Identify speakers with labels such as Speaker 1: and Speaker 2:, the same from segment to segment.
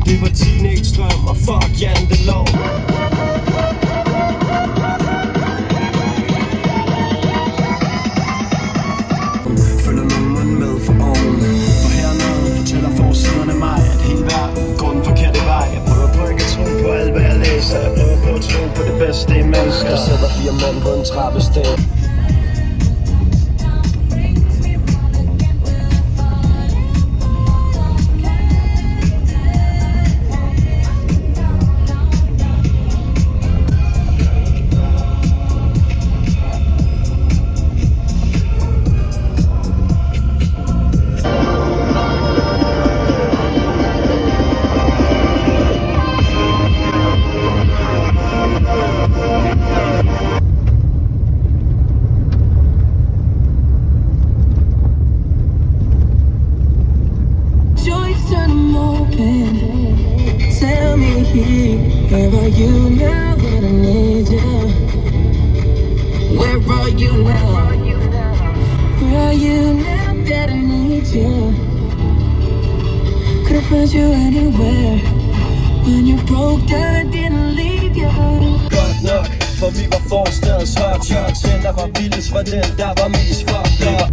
Speaker 1: Det var teenage-drøm, og fuck jantelov. Følger nogen mund med for oven. For hernede fortæller forsiderne mig, at hele verden går den forkerte vej. Jeg prøver på ikke at tro på alt, hvad jeg læser. Jeg prøver på at tro på det bedste i mennesker. Der sætter 4 mænd på en trappested.
Speaker 2: Tell me, where are you now that I need you? Where are you now? Where are you now that I need you? Could've found you anywhere. When you broke down, I didn't leave you.
Speaker 1: Godt nok, for vi var forstadens hotshots. Den der var vildest var den, der var mest fucked up.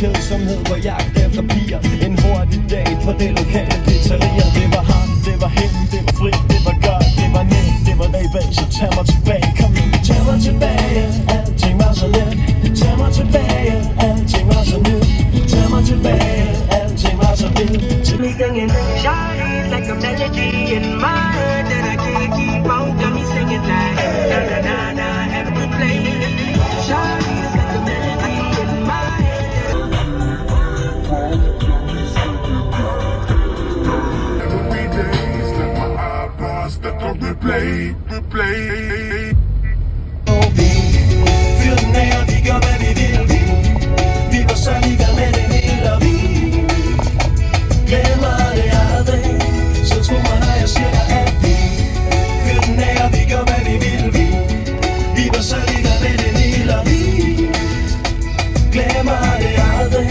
Speaker 1: Kedsomhed på jagt efter piger. En hurtig date på det lokale pizzeria. Det var ham, det var hende, det var fri, det var godt, det var nemt, det var layback. Så tag mig tilbage, kom nu. Tag mig tilbage, alting var så let. Tag mig tilbage, alting var så nyt. Tag mig tilbage, alting var så vildt.
Speaker 3: Me singing, shawty, it's like a melody in my head that I can't keep out. Got me singing like na na na na, every play. Shawty, it's like a melody in my head.
Speaker 4: Replay.
Speaker 1: Fyr den af, og vi gør hvad vi vil. Vi var så ligeglade med det hele, og vi glemmer det aldrig. Så tro mig, når jeg siger dig, at vi fyr den af, og vi gør hvad vi vil. Vi var så ligeglade med det hele, og vi glemmer det aldrig.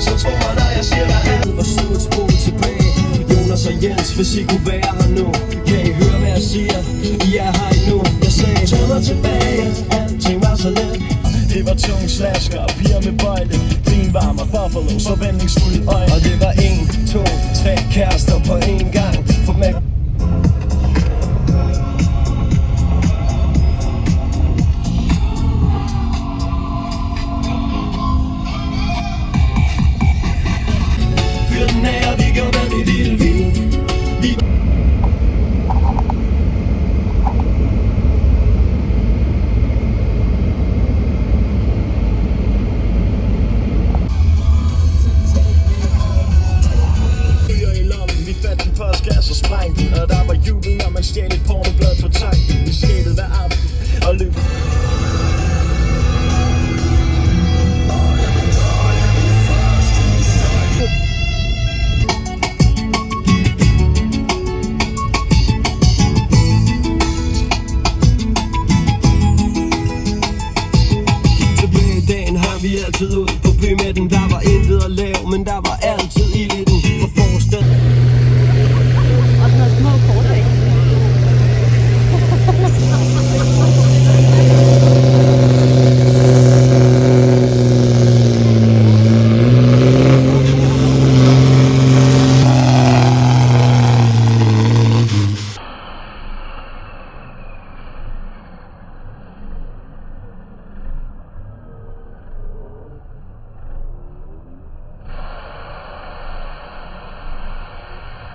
Speaker 1: Så tro mig, når jeg siger dig, at hvor stort spor tilbage. Jonas og Jens, hvis I kunne være her nu. Kan I høre, hvad jeg siger? I er her endnu. Jeg sagde, tag mig tilbage, alting var så let. Det var tunge slasker og piger med bøjle. Vinvarmer, buffalo, så vendingsfulde øjne. Og det var 1, 2, 3 kærester på en gang. For mig fyr den af, og vi gør hvad vi vil. Vi postkasse og sprængte den. Og der var jubel, når man stjal et pornoblad på tanken. Vi skældede hver aften og løb. Tilbage i dagen hang vi altid ud på bymidten. Der var intet at lave, men der var alt